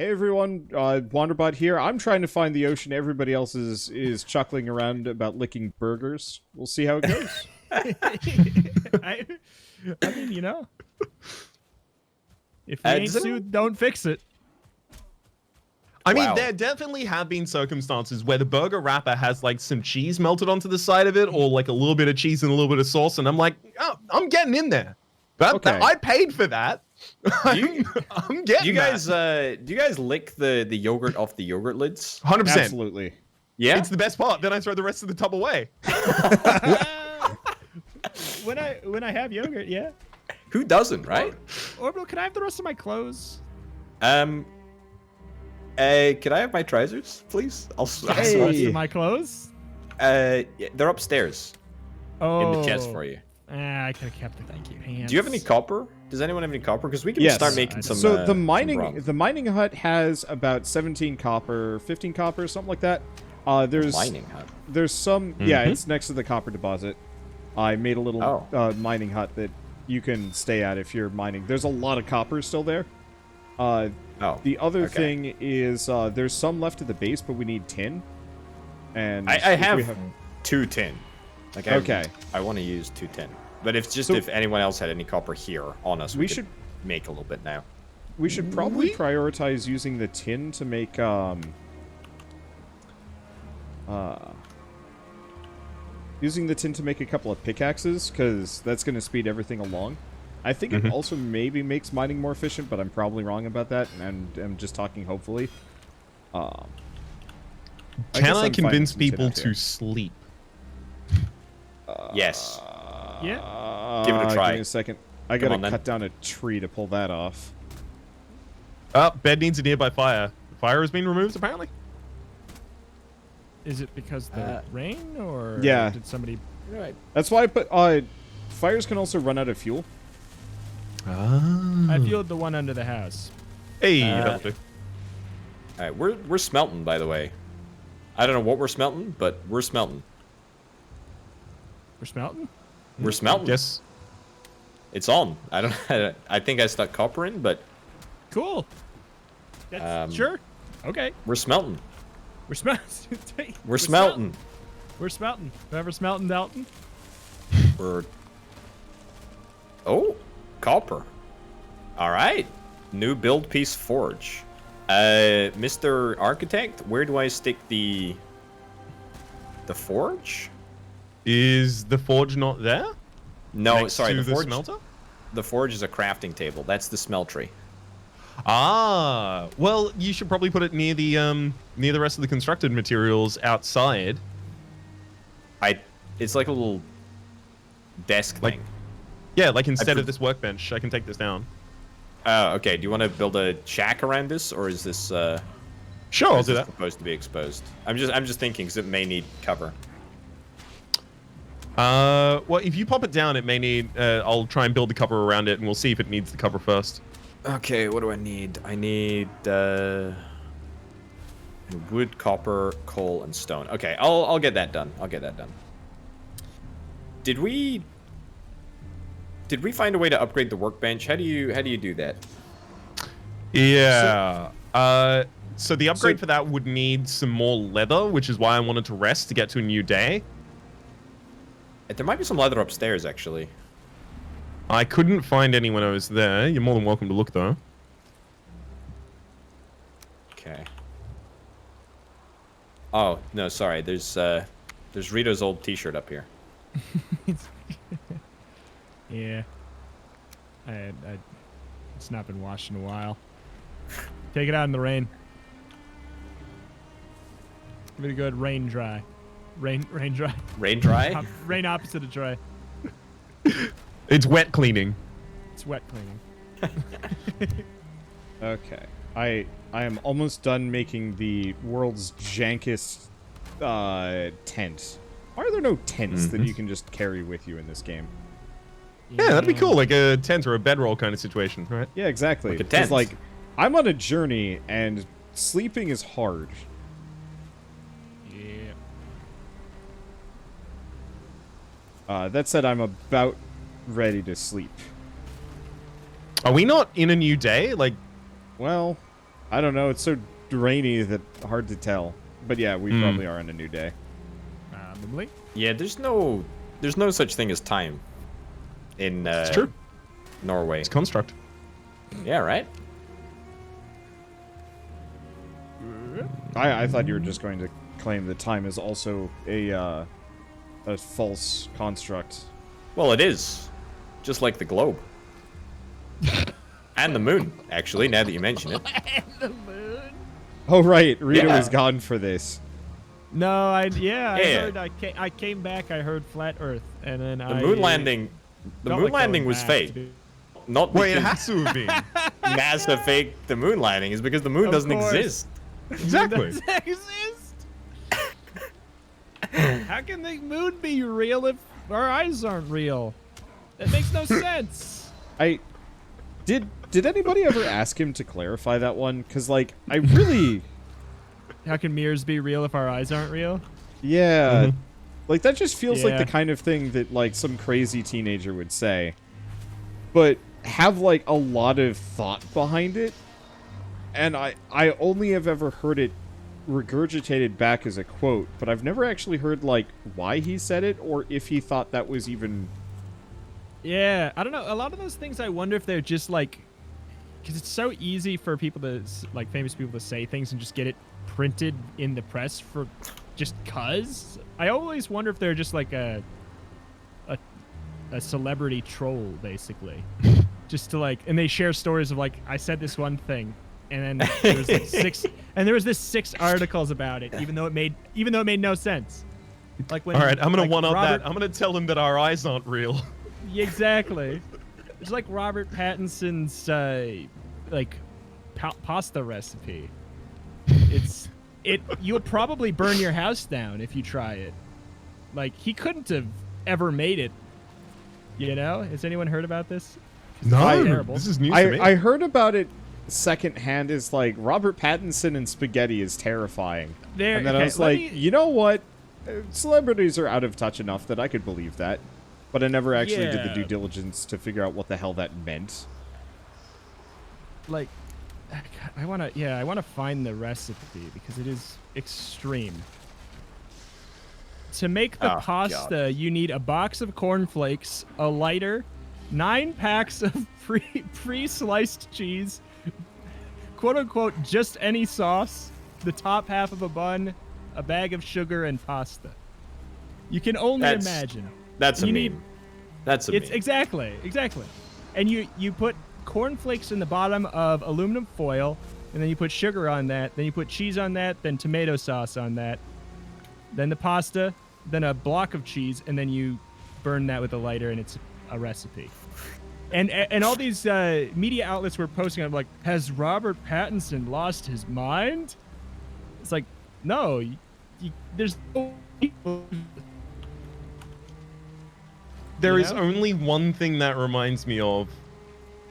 Hey everyone, Wanderbot here. I'm trying to find the ocean. Everybody else is chuckling around about licking burgers. We'll see how it goes. I mean, you know, if you ain't sued, don't fix it. I mean, there definitely have been circumstances where the burger wrapper has like some cheese melted onto the side of it, or like a little bit of cheese and a little bit of sauce, and I'm like, oh, I'm getting in there. I paid for that. I'm getting. Do you guys lick the yogurt off the yogurt lids? 100%. Absolutely. Yeah, it's the best part. Then I throw the rest of the tub away. when I have yogurt, yeah. Who doesn't, right? Orbital, can I have the rest of my clothes? Could I have my trousers, please? I'll the rest of my clothes? Yeah, they're upstairs. In the chest for you. I could have kept the pants. Do you have any copper? Does anyone have any copper? Because we can start making some. So the mining hut has about 17 copper, 15 copper, something like that. There's mining hut. There's some. Yeah, it's next to the copper deposit. I made a little mining hut that you can stay at if you're mining. There's a lot of copper still there. The other thing is there's some left at the base, but we need tin. And I have 2 tin. Like I want to use 2 tin. But if anyone else had any copper here on us, we should make a little bit now. We should probably prioritize using the tin to make a couple of pickaxes, because that's going to speed everything along. I think it also maybe makes mining more efficient, but I'm probably wrong about that, and I'm just talking hopefully. Can I convince people to sleep? Yes. Yeah. Give it a try. Give me a second. I gotta cut down a tree to pull that off. Bed needs a nearby fire. Fire has been removed, apparently. Is it because the rain, or did somebody... Right. That's why I put... fires can also run out of fuel. I fueled the one under the house. Hey, that'll do. Alright, we're smelting, by the way. I don't know what we're smelting, but we're smelting. We're smelting? We're smelting. Yes. It's on. I think I stuck copper in, but... Cool. That's, sure. Okay. We're smelting. We're smelting. We're smelting. We're smelting. Whoever smelting, Dalton? Oh, copper. All right. New build piece forge. Mr. Architect, where do I stick the forge? Is the forge not there? No, Next sorry, to the forge. Smelter? The forge is a crafting table. That's the smeltery. Ah, well, you should probably put it near the rest of the constructed materials outside. It's like a little desk thing. Yeah, like instead of this workbench, I can take this down. Oh, okay. Do you want to build a shack around this, or is this Sure, I'll do that. Supposed to be exposed? I'm just thinking, because it may need cover. Well, if you pop it down, it may need. I'll try and build the cover around it, and we'll see if it needs the cover first. Okay, what do I need? I need wood, copper, coal, and stone. Okay, I'll get that done. Did we find a way to upgrade the workbench? How do you do that? Yeah. So the upgrade for that would need some more leather, which is why I wanted to rest to get to a new day. There might be some leather upstairs, actually. I couldn't find any when I was there. You're more than welcome to look, though. Okay. Oh, no, sorry. There's Rito's old t-shirt up here. Yeah. It's not been washed in a while. Take it out in the rain. Give it a good rain dry. Rain dry. Rain dry? Rain opposite of dry. It's wet cleaning. It's wet cleaning. Okay. I am almost done making the world's jankest tent. Why are there no tents that you can just carry with you in this game? Yeah, that'd be cool, like a tent or a bedroll kind of situation, right? Yeah, exactly. Like a tent. Like, I'm on a journey, and sleeping is hard. Yeah. That said, I'm about ready to sleep. Are we not in a new day? Like, well, I don't know. It's so rainy that hard to tell. But yeah, we probably are on a new day. Probably. Yeah, there's no such thing as time in It's true. Norway. It's construct. Yeah, right? I thought you were just going to claim that time is also a false construct. Well, it is. Just like the globe. And the moon, actually, now that you mention it. And the moon. Oh, right. Rita was gone for this. No, I heard. I came back. I heard flat Earth, and then The moon landing. The moon landing was fake. Not Wait, it because has to have been. NASA faked the moon landing. Is because the moon doesn't exist. Exactly. Doesn't exist. How can the moon be real if our eyes aren't real? That makes no sense. Did anybody ever ask him to clarify that one? Because, like, I really... How can mirrors be real if our eyes aren't real? Yeah. Like, that just feels like the kind of thing that, like, some crazy teenager would say. But have, like, a lot of thought behind it. And I only have ever heard it regurgitated back as a quote, but I've never actually heard, like, why he said it, or if he thought that was even... Yeah, I don't know. A lot of those things, I wonder if they're just, like... Because it's so easy for people to, like, famous people to say things and just get it printed in the press for just cuz. I always wonder if they're just like a celebrity troll, basically. Just to, like, and they share stories of, like, I said this one thing, and then there was like six 6 articles about it, even though it made no sense. Like when, all right, I'm gonna one up Robert, that. I'm gonna tell him that our eyes aren't real. Exactly. It's like Robert Pattinson's like pasta recipe. You'll probably burn your house down if you try it. Like, he couldn't have ever made it. You know? Has anyone heard about this? No, this is news to me. I heard about it secondhand. Is like Robert Pattinson and spaghetti is terrifying. And then I was like, you know what? Celebrities are out of touch enough that I could believe that. But I never actually did the due diligence to figure out what the hell that meant. Like, I want to find the recipe because it is extreme. To make the pasta, you need a box of cornflakes, a lighter, 9 packs of pre-sliced cheese, quote-unquote, just any sauce, the top half of a bun, a bag of sugar, and pasta. You can only imagine. That's a meme. That's a meme. Exactly. And you put cornflakes in the bottom of aluminum foil, and then you put sugar on that, then you put cheese on that, then tomato sauce on that, then the pasta, then a block of cheese, and then you burn that with a lighter, and it's a recipe. And all these media outlets were posting, I'm like, has Robert Pattinson lost his mind? It's like, no, there's no... There is only one thing that reminds me of,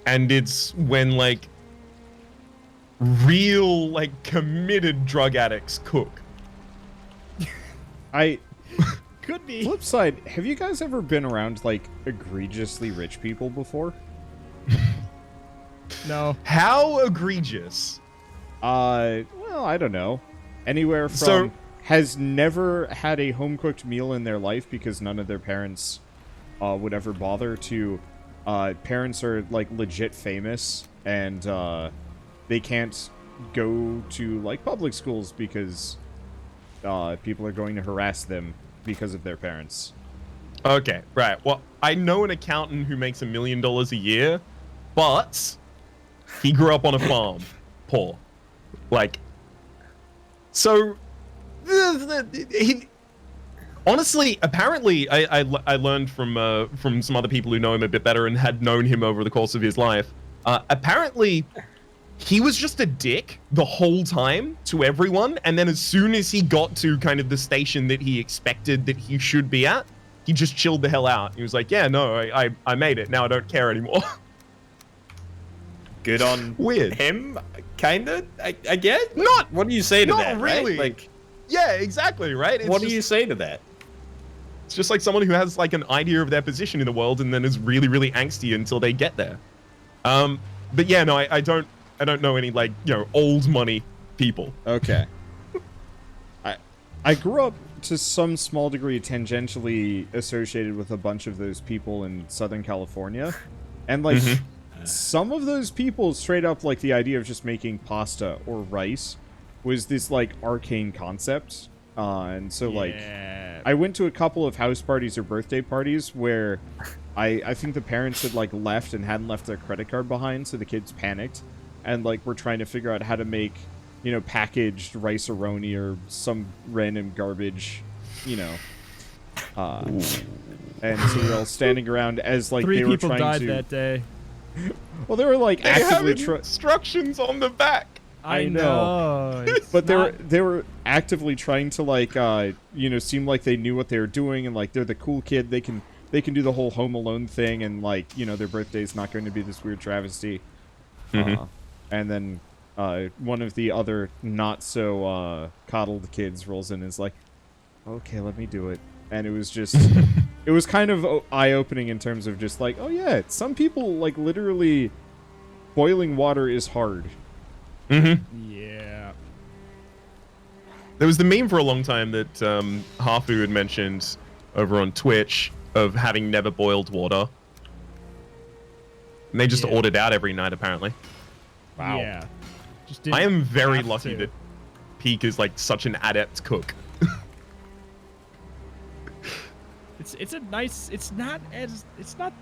and it's when, like, real, like, committed drug addicts cook. Could be. Flip side, have you guys ever been around, like, egregiously rich people before? No. How egregious? Well, I don't know. Anywhere from has never had a home-cooked meal in their life because none of their parents... would ever bother to, parents are, like, legit famous, and, they can't go to, like, public schools because, people are going to harass them because of their parents. Okay, right. Well, I know an accountant who makes $1 million a year, but he grew up on a farm. Poor. Like, so, honestly, apparently, I learned from some other people who know him a bit better and had known him over the course of his life. Apparently, he was just a dick the whole time to everyone, and then as soon as he got to kind of the station that he expected that he should be at, he just chilled the hell out. He was like, yeah, no, I made it. Now I don't care anymore. Good on him, kinda, I guess? Not. What do you say to that, Not really. Right? Like, yeah, exactly, right? What do you say to that? It's just like someone who has, like, an idea of their position in the world and then is really, really angsty until they get there. But yeah, no, I don't... I don't know any like old money people. Okay. I grew up to some small degree tangentially associated with a bunch of those people in Southern California, and like some of those people straight up like the idea of just making pasta or rice was this like arcane concept, and so like I went to a couple of house parties or birthday parties where I think the parents had like left and hadn't left their credit card behind, so the kids panicked and like were trying to figure out how to make packaged rice-a-roni or some random garbage, and so we're all standing around as like they were trying to. 3 people died that day. Well, they were like actively instructions on the back. I know. But they were actively trying to like seem like they knew what they were doing, and like they're the cool kid. They can do the whole Home Alone thing, and like their birthday's not going to be this weird travesty. And then one of the other not so coddled kids rolls in and is like, okay, let me do it. And it was just it was kind of eye-opening in terms of just like, oh yeah, some people like literally boiling water is hard. Yeah. There was the meme for a long time that Hafu had mentioned over on Twitch of having never boiled water. And they just ordered out every night, apparently. Wow. Yeah. I am very lucky that Peak is like such an adept cook. It's a nice. It's not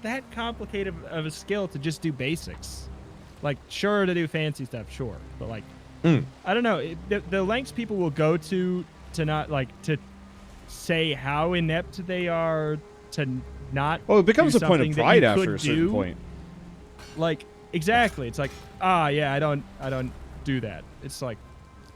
that complicated of a skill to just do basics. Like, sure, to do fancy stuff, sure, but like, I don't know, the lengths people will go to not like to say how inept they are to not. Well, it becomes a point of pride after a certain point. Like, exactly. It's like, yeah, I don't do that. It's like,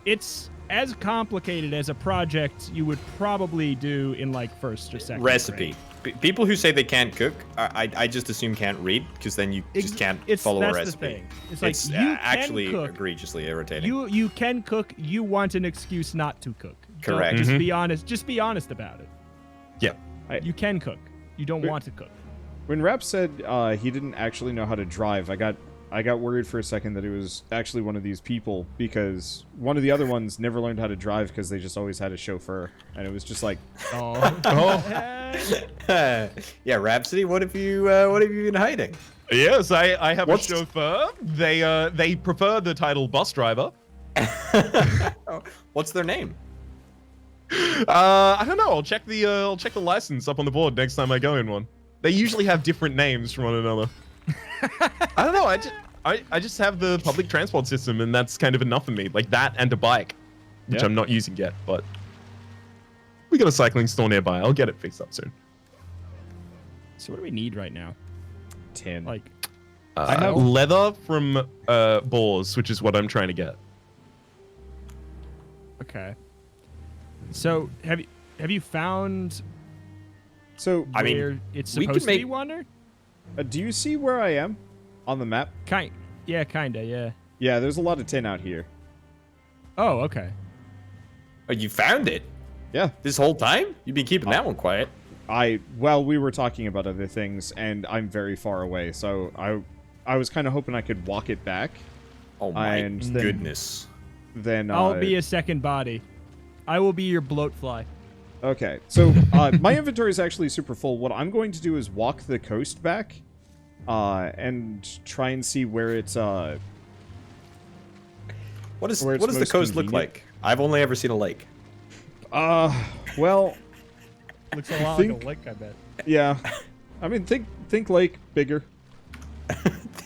it's as complicated as a project you would probably do in like first or second recipe. People who say they can't cook, I just assume can't read, because then you just can't follow a recipe. That's the thing. It's like, you actually can cook. Egregiously irritating. You can cook. You want an excuse not to cook. Correct. Just be honest. Just be honest about it. Yeah. You can cook. You don't want to cook. When Rap said he didn't actually know how to drive, I got worried for a second that it was actually one of these people, because one of the other ones never learned how to drive because they just always had a chauffeur, and it was just like, yeah, Rhapsody, what have you been hiding? Yes, I have a chauffeur. They prefer the title bus driver. What's their name? I don't know. I'll check the license up on the board next time I go in one. They usually have different names from one another. I don't know. I just have the public transport system, and that's kind of enough for me. Like that and a bike, which I'm not using yet, but we got a cycling store nearby. I'll get it fixed up soon. So what do we need right now? 10. Like, I have leather from boars, which is what I'm trying to get. Okay. So have you found? So where it's supposed to be wander? Do you see where I am on the map? Yeah, kinda, yeah. Yeah, there's a lot of tin out here. Oh, okay. Oh, you found it? Yeah. This whole time? You've been keeping that one quiet. Well, we were talking about other things, and I'm very far away, so I was kind of hoping I could walk it back. Oh my goodness. Then I'll be a second body. I will be your bloatfly. Okay, so my inventory is actually super full. What I'm going to do is walk the coast back, and try and see where it's What does the coast look like? I've only ever seen a lake. Well, looks a lot like a lake, I bet. Yeah, I mean, think lake bigger.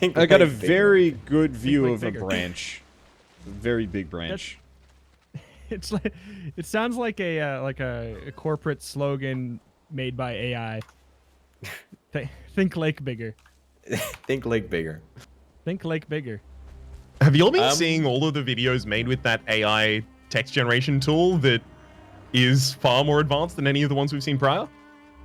I got a very good view of a branch, very big branch. It's like, it sounds like a corporate slogan made by AI. Think lake bigger. Think lake bigger. Think lake bigger. Have you all been seeing all of the videos made with that AI text generation tool that is far more advanced than any of the ones we've seen prior?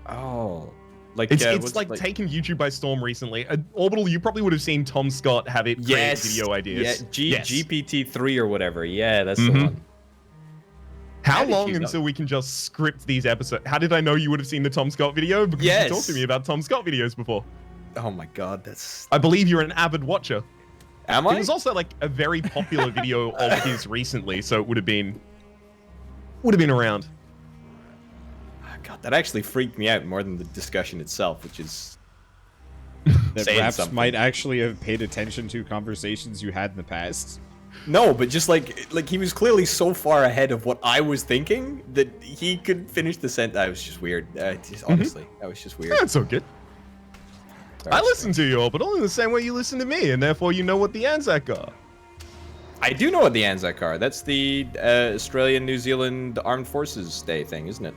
Oh, like it's like taken YouTube by storm recently. Orbital, you probably would have seen Tom Scott have it create video ideas. Yeah, GPT-3 or whatever. Yeah, that's the one. How long until we can just script these episodes? How did I know you would have seen the Tom Scott video? Because you talked to me about Tom Scott videos before. Oh my god, that's... I believe you're an avid watcher. Am I? It was also like a very popular video of his recently, so it would have been around. God, that actually freaked me out more than the discussion itself, which is that saying Raps something. might actually have paid attention to conversations you had in the past. No, but just like he was clearly so far ahead of what I was thinking that he could finish the sentence. That was just weird. Honestly, that was just weird. That's so good. I listen to you all, but only the same way you listen to me, and therefore you know what the Anzac are. I do know what the Anzac are. That's the Australian New Zealand Armed Forces Day thing, isn't it?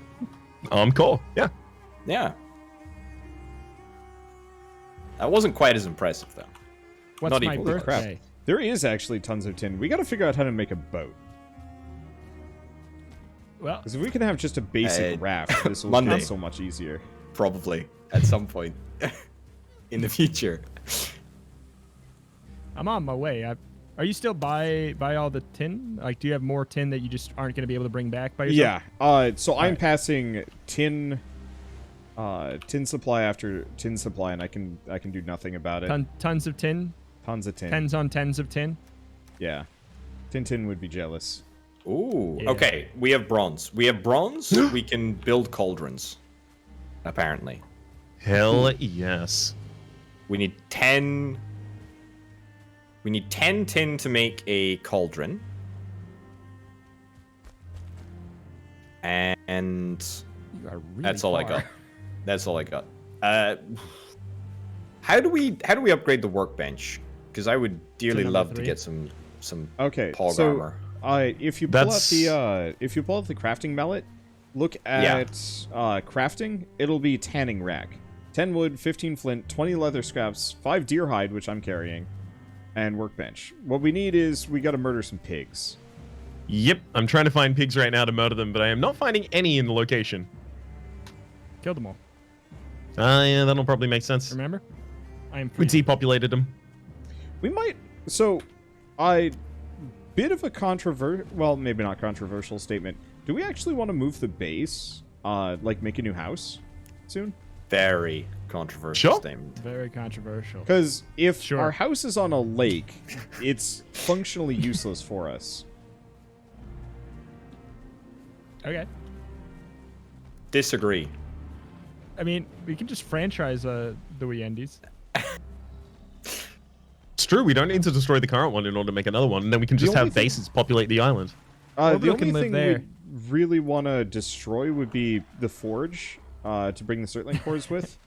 Cool. Yeah. Yeah. That wasn't quite as impressive, though. What's Not my equally. birthday? There is actually tons of tin. We got to figure out how to make a boat. Well, Because if we can have just a basic raft, this will Monday. be so much easier. Probably at some point in the future. I'm on my way. Are you still by all the tin? Like, do you have more tin that you just aren't going to be able to bring back by yourself? Yeah. So I'm passing tin supply after tin supply, and I can do nothing about it. Tons of tin. Tons of tin. Tens on tens of tin. Yeah. Tintin would be jealous. Ooh. Yeah. Okay, we have bronze. We can build cauldrons. Apparently. Hell yes. We need 10. We need 10 tin to make a cauldron. And You are really that's all I far. got. That's all I got. How do we upgrade the workbench? Because I would dearly number love to 3. get some Okay. pog so armor. if you pull out the crafting mallet, look at crafting. It'll be tanning rack. 10 wood, 15 flint, 20 leather scraps, 5 deer hide, which I'm carrying, and workbench. What we need is we got to murder some pigs. Yep, I'm trying to find pigs right now to murder them, but I am not finding any in the location. Killed them all. Yeah, that'll probably make sense. Remember? I am We free. depopulated them. We might. So, bit of a well, maybe not controversial statement. Do we actually want to move the base? Like make a new house soon? Very controversial Sure. statement. Very controversial. Because if Sure. our house is on a lake, it's functionally useless for us. Okay. Disagree. I mean, we can just franchise the Weyendies. It's true, we don't need to destroy the current one in order to make another one, and then we can just only have thing- bases populate the island. Or The we only can live thing there. we really want to destroy would be the forge to bring the Sturdier cores with.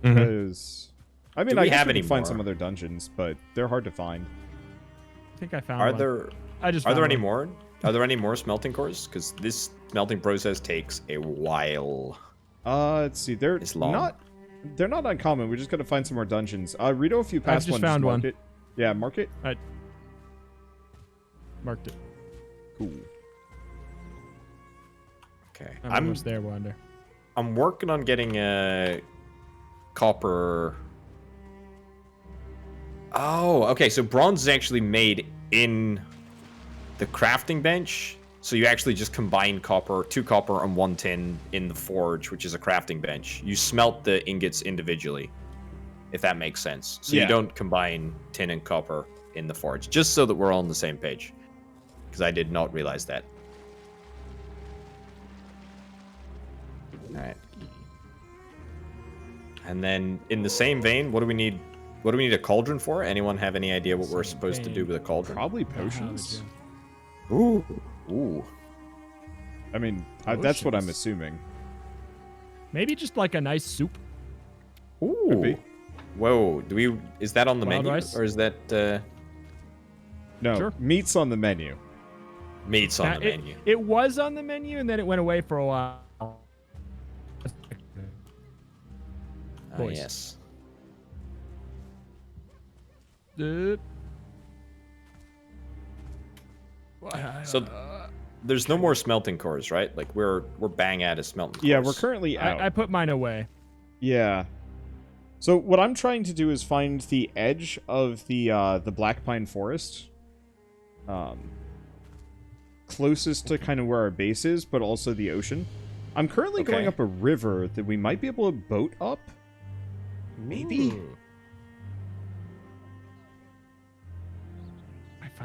Because, I mean, Do we I guess have we any can find more? some other dungeons, but they're hard to find. I think I found Are one. there I just are there found any one. more? Are there any more smelting cores? Because this smelting process takes a while. Let's see. It's long. They're not uncommon. We just got to find some more dungeons. Rito, if you pass just one, found mark one. it. Yeah, mark it. I marked it. Cool. Okay. I'm I'm almost there, Wander. I'm working on getting a copper. Oh, okay. So bronze is actually made in the crafting bench. So you actually just combine copper, 2 copper and 1 tin in the forge, which is a crafting bench. You smelt the ingots individually, if that makes sense. So Yeah. you don't combine tin and copper in the forge, just so that we're all on the same page. Because I did not realize that. Alright. And then in the same vein, what do we need? What do we need a cauldron for? Anyone have any idea what we're Same supposed to do vein. with a cauldron? Probably potions. Ooh. Ooh. I mean, that's what I'm Potions. assuming. Maybe just like a nice soup. Could be. Ooh. Whoa. Do we? Is that on the Wild menu, rice? or is that No, Sure. meat's on the menu. meats on the it, menu? it was on the menu and then it went away for a while. Ah, boys. yes. So there's no more smelting cores, right? Like we're bang out of smelting cores. Yeah, we're currently out. I put mine away. Yeah. So what I'm trying to do is find the edge of the black pine forest, closest to kind of where our base is, but also the ocean. I'm currently going Okay. up a river that we might be able to boat up. Maybe. Ooh.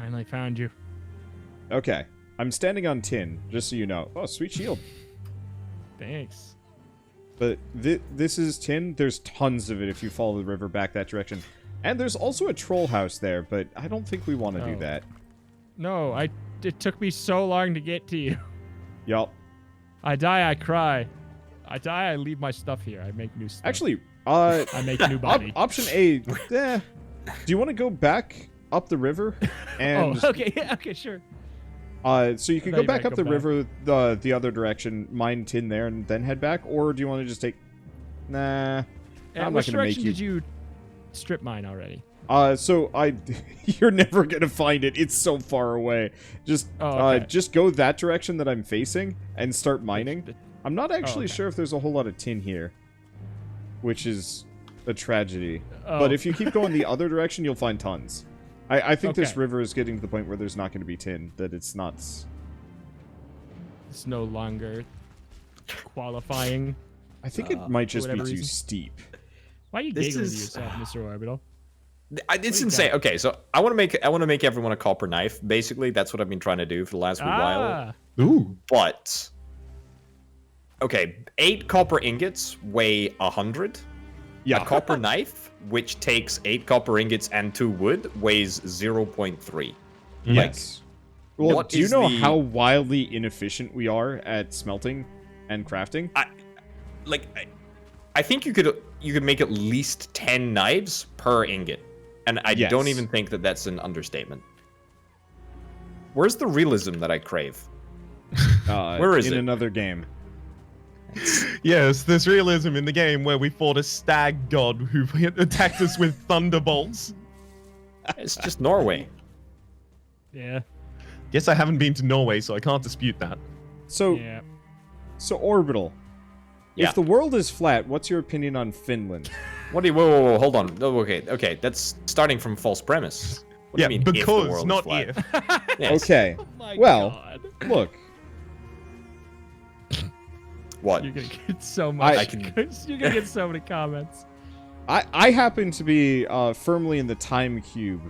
Finally found you. Okay. I'm standing on tin, just so you know. Oh, sweet shield. Thanks. But this is tin. There's tons of it if you follow the river back that direction. And there's also a troll house there, but I don't think we want to do that. No, it took me so long to get to you. Yup. I die, I cry. I die, I leave my stuff here. I make new stuff. Actually, I make a new body. Option A, do you want to go back up the river? And, oh, okay, yeah, okay, sure. So you can go back up the river the other direction, mine tin there, and then head back, or do you want to just take... Nah. I'm not going to make you... did you strip mine already? So you're never going to find it. It's so far away. Just just go that direction that I'm facing and start mining. I'm not actually sure if there's a whole lot of tin here, which is a tragedy. But if you keep going the other direction, you'll find tons. I think this river is getting to the point where there's not going to be tin, that it's not... It's no longer qualifying. I think it might just be too steep. Why are you giggling to yourself, Mr. Orbital? It's insane. Okay, so I want to make everyone a copper knife. Basically, that's what I've been trying to do for the last wee while. Ooh. But okay, 8 copper ingots weigh 100. Yeah. A copper knife, which takes 8 copper ingots and 2 wood, weighs 0.3. Yes. Well, do you know how wildly inefficient we are at smelting and crafting? I think you could make at least 10 knives per ingot, and I don't even think that that's an understatement. Where's the realism that I crave? Where is it? In another game. Yes, there's realism in the game where we fought a stag god who attacked us with thunderbolts. It's just Norway. Yeah. Guess I haven't been to Norway, so I can't dispute that. So Orbital. Yeah. If the world is flat, what's your opinion on Finland? What do you... Whoa, hold on. Oh, okay, that's starting from false premise. What do you mean, because, not if. Yes. Okay, Oh God. Look. What? You're gonna get so much. You're gonna get so many comments. I happen to be firmly in the time cube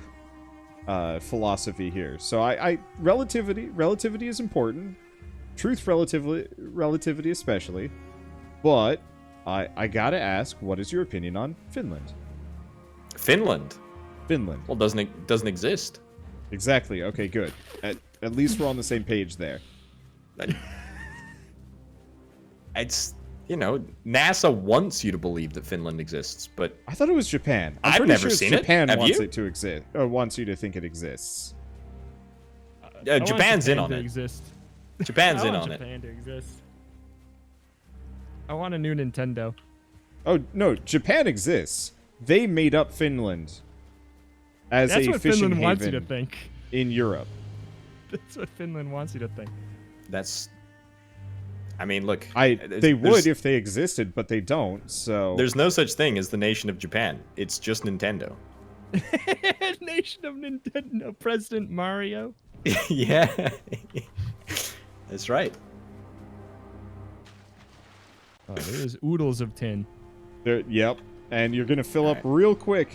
philosophy here. So I relativity is important. Truth relativity especially. But I gotta ask, what is your opinion on Finland? Finland. Well, doesn't exist. Exactly. Okay, good. At least we're on the same page there. It's, NASA wants you to believe that Finland exists, but I thought it was Japan. I've never seen it. Japan Have wants you? it to exist, or wants you to think it exists. Japan's in on it. Exist. Japan's in I on want it. Japan to exist. I want a new Nintendo. Oh no, Japan exists. They made up Finland as That's a what fishing Finland wants you to haven think. in Europe. That's what Finland wants you to think. I mean, look. They would if they existed, but they don't. So there's no such thing as the nation of Japan. It's just Nintendo. Nation of Nintendo, President Mario. Yeah, that's right. Oh, there's oodles of tin. Yep, and you're gonna fill up real quick.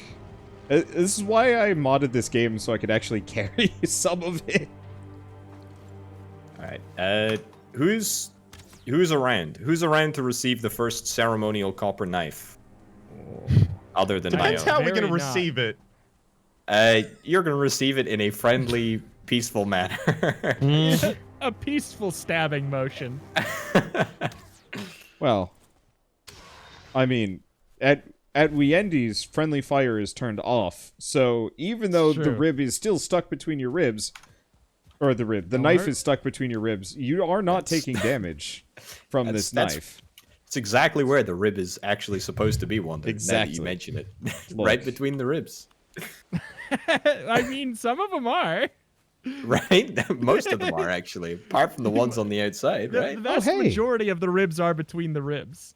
This is why I modded this game, so I could actually carry some of it. All right. Who's around? Who's around to receive the first ceremonial copper knife? Other than Depends Mayo. how we're gonna receive it. You're gonna receive it in a friendly, peaceful manner. A peaceful stabbing motion. Well, I mean, at Wiendy's, friendly fire is turned off. So even though the rib is still stuck between your ribs, or the knife is stuck between your ribs, you are not taking damage from this knife. It's exactly where the rib is actually supposed to be, Wanda. Exactly. Now that you mention it. Right between the ribs. I mean, some of them are. Right? Most of them are, actually. Apart from the ones on the outside, right? The vast majority of the ribs are between the ribs.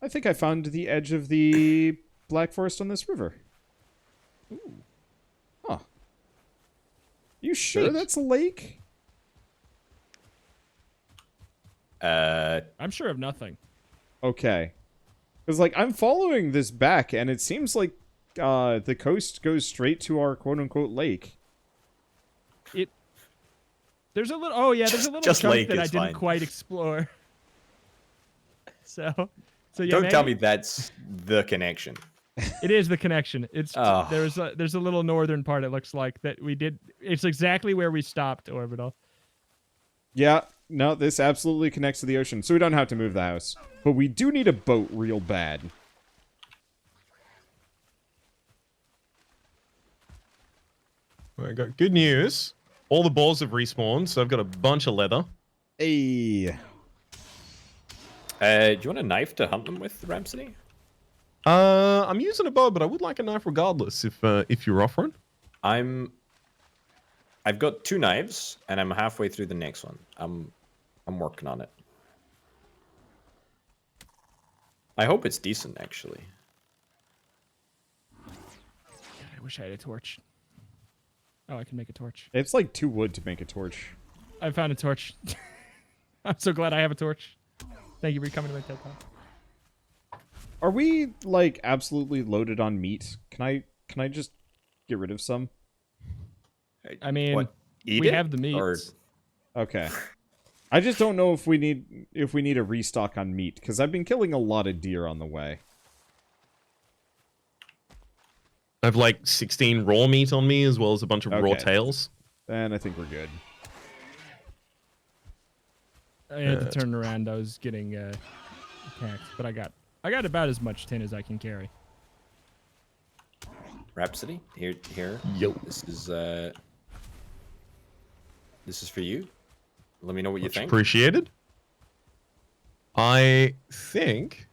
I think I found the edge of the Black Forest on this river. Ooh. Huh. You sure that's a lake? I'm sure of nothing. Okay. Because, like, I'm following this back, and it seems like the coast goes straight to our quote-unquote lake. There's a little. Oh yeah, there's a little Just chunk lake that I is didn't fine. quite explore. So yeah. Don't tell me that's the connection. It is the connection. It's Oh. there's a little northern part. It looks like that we did. It's exactly where we stopped, Orbital. Yeah, no, this absolutely connects to the ocean, so we don't have to move the house. But we do need a boat real bad. I got good news. All the balls have respawned, so I've got a bunch of leather. Hey. Do you want a knife to hunt them with, Rhapsody? I'm using a bow, but I would like a knife regardless if you're offering. I've got 2 knives, and I'm halfway through the next one. I'm working on it. I hope it's decent, actually. God, I wish I had a torch. Oh, I can make a torch. It's like 2 wood to make a torch. I found a torch. I'm so glad I have a torch. Thank you for coming to my TED Talk. Are we, like, absolutely loaded on meat? Can I just get rid of some? I mean, What, eat we it, have the meat. or- Okay. I just don't know if we need a restock on meat, because I've been killing a lot of deer on the way. I have like 16 raw meat on me, as well as a bunch of raw Okay. tails. And I think we're good. I had to turn around. I was getting attacked, but I got about as much tin as I can carry. Rhapsody, here. Yo. This is for you. Let me know what you Much think. appreciated. I think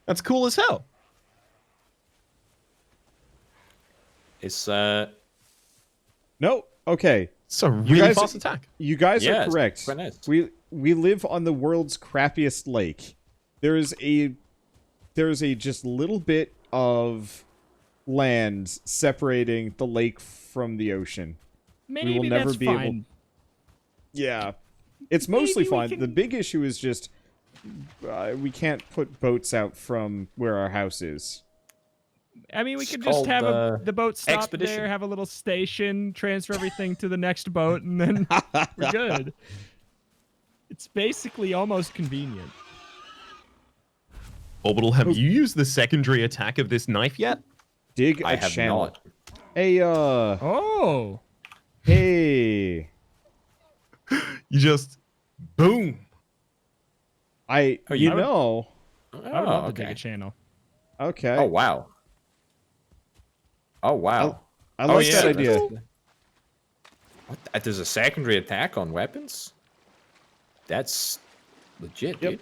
that's cool as hell. It's No. Okay. It's a really guys- fast attack. You guys Yeah, are it's correct. quite nice. We live on the world's crappiest lake. There is a just little bit of land separating the lake from the ocean. Maybe will never that's be able- fine. Yeah. It's mostly Maybe we fine. can- The big issue is just we can't put boats out from where our house is. I mean, we It's could just called, have the boat stop expedition. there, have a little station, transfer everything to the next boat, and then we're good. It's basically almost convenient. Orbital, have you used the secondary attack of this knife yet? Dig a I have channel. not. Hey, Oh, hey. You just boom. You I would- know. I would love to dig okay. a channel. Okay. Oh wow. Oh wow. I like yeah, that idea. What? There's a secondary attack on weapons? That's legit, Yep. dude.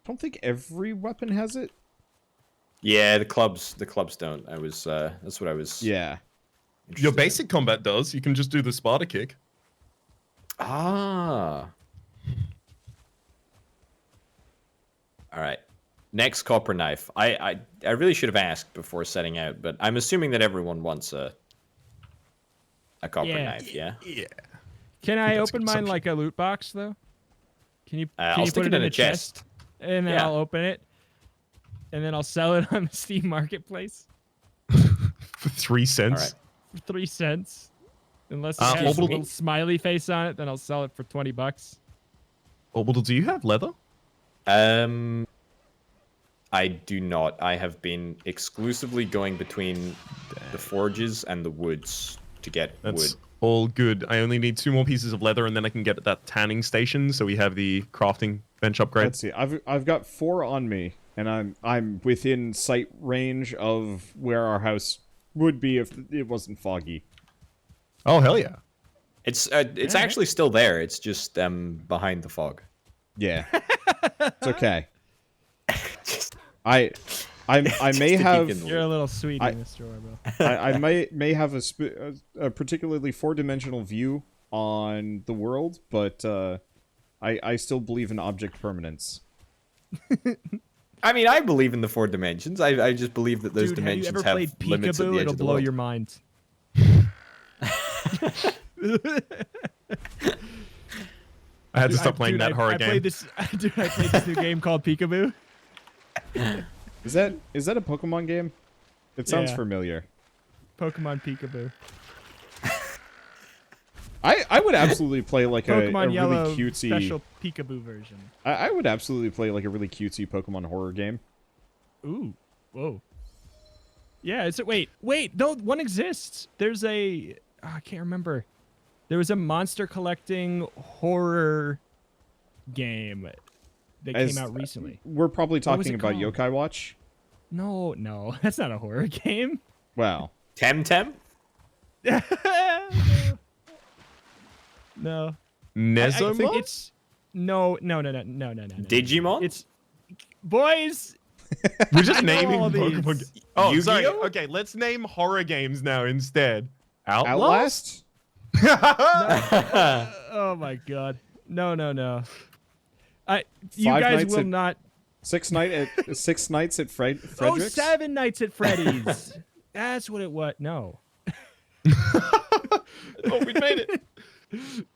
I don't think every weapon has it. Yeah, the clubs don't. That's what I was. Yeah. interested Your in. basic combat does. You can just do the Sparta kick. Ah. All right. Next copper knife. I really should have asked before setting out, but I'm assuming that everyone wants a copper Yeah. knife, yeah? Yeah. Can I That's a open mine consumption. like a loot box though? Can you? I'll Can you stick put it in a chest. And then Yeah. I'll open it, and then I'll sell it on the Steam Marketplace For 3 cents. All right. for 3 cents. Unless it Uh, has a Orbital- little smiley face on it, then I'll sell it for $20. Orbital, do you have leather? I do not. I have been exclusively going between the forges and the woods to get That's wood. all good. I only need 2 more pieces of leather, and then I can get that tanning station, so we have the crafting bench upgrade. Let's see. I've got 4 on me, and I'm within sight range of where our house would be if it wasn't foggy. Oh, hell yeah. It's actually still there. It's just behind the fog. Yeah. It's okay. I Just may to have keep in the You're a little sweetie, I- Mr. Orbital. I may have a particularly 4-dimensional view on the world, but I still believe in object permanence. I mean, I believe in the 4 dimensions. I just believe that those Dude, have you dimensions ever have played limits at the Peekaboo? edge It'll of the blow world. your mind. I had to Dude, stop playing that horror I game. played this. Dude, I played this new game called Peekaboo. Is that a Pokemon game? It sounds Yeah. familiar. Pokemon Peekaboo. I would absolutely play like a Pokemon Yellow really cutesy special Peekaboo version. I would absolutely play like a really cutesy Pokemon horror game. Ooh, whoa. Yeah, wait, no, one exists. There's I can't remember. There was a monster collecting horror game that came out recently. We're probably talking about called? Yokai Watch. No, that's not a horror game. Wow. Temtem? No. Nezomon? I think it's no. Digimon? It's boys. We're just I know naming all Pokemon. these. Oh, Yu-Gi-Oh? sorry. Okay, let's name horror games now instead. Outlast? Oh my god. No. You Five guys Nights will at- not. 6 nights at Frederick's? Oh, 7 Nights at Freddy's. That's what it was. No. Oh, we made it.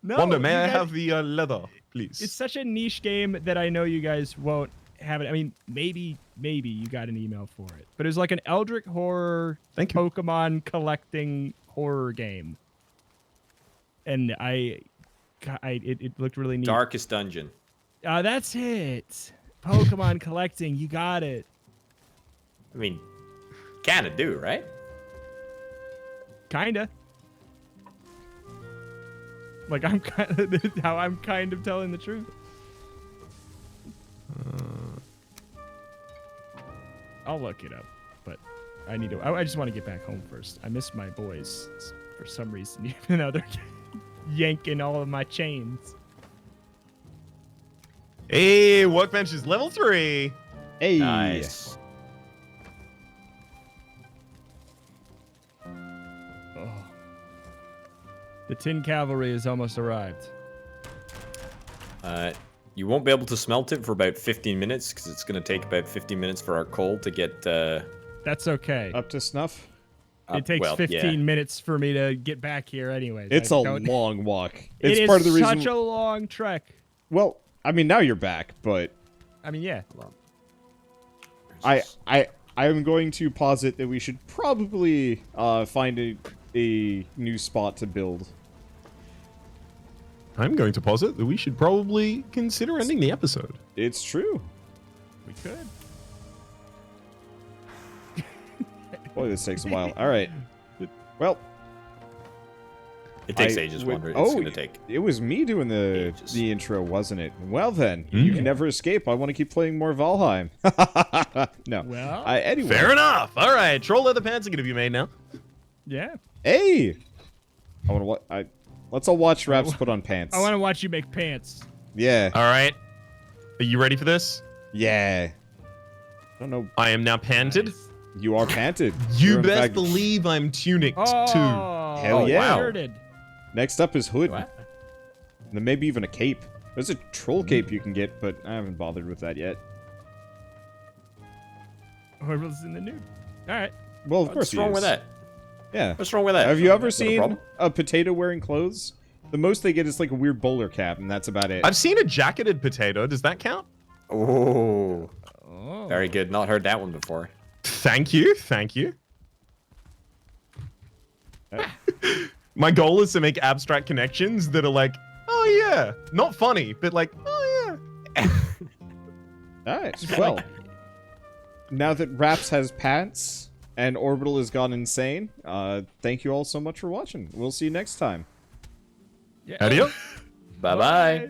No. Wanda, may you I guys- have the leather, please? It's such a niche game that I know you guys won't have it. I mean, maybe you got an email for it, but it was like an Eldritch horror Thank you. Pokemon collecting horror game, and it looked really neat. Darkest Dungeon. That's it. Pokemon collecting. You got it. I mean, kind of do, right? Kinda. Like I'm kind of telling the truth. I'll look it up, but I need to. I just want to get back home first. I miss my boys for some reason, even though they're yanking all of my chains. Hey, workbench is level 3. Hey. Nice. Oh. The Tin Cavalry has almost arrived. You won't be able to smelt it for about 15 minutes because it's going to take about 15 minutes for our coal to get That's okay. Up to snuff? It takes well, 15 yeah. minutes for me to get back here anyways. It's I a don't- long walk. It It's is part of the reason. such a long trek. Well, I mean, now you're back, but I mean, yeah. I am going to posit that we should probably find a new spot to build. I'm going to posit that we should probably consider ending the episode. It's true. We could. Boy, this takes a while. All right. Well, It takes ages, Wonder. It's oh, going to take. it was me doing the ages. intro, wasn't it? Well then, you can never escape. I want to keep playing more Valheim. No. Well, Anyway. Fair enough. All right, troll leather pants are going to be made now. yeah. Hey. I want to. Let's all watch Raps put on pants. I want to watch you make pants. Yeah. All right. Are you ready for this? Yeah. I don't know. I am now panted. Nice. You are panted. You You're in best fact- believe I'm tunicked too. Oh, Hell yeah. Shirted. Next up is Hood. What? And then maybe even a cape. There's a troll cape you can get, but I haven't bothered with that yet. Orville's in the nude. All right. Well, of course What's he wrong is. with that? Yeah. What's wrong with that? Have you ever Is that a seen problem? a potato wearing clothes? The most they get is like a weird bowler cap, and that's about it. I've seen a jacketed potato. Does that count? Oh, Oh. very good. Not heard that one before. Thank you. Thank you. Uh, My goal is to make abstract connections that are like, oh yeah, not funny, but like, oh yeah. Alright, well. Now that Raps has pants and Orbital has gone insane, thank you all so much for watching. We'll see you next time. Yeah. Adios. Bye-bye. Bye.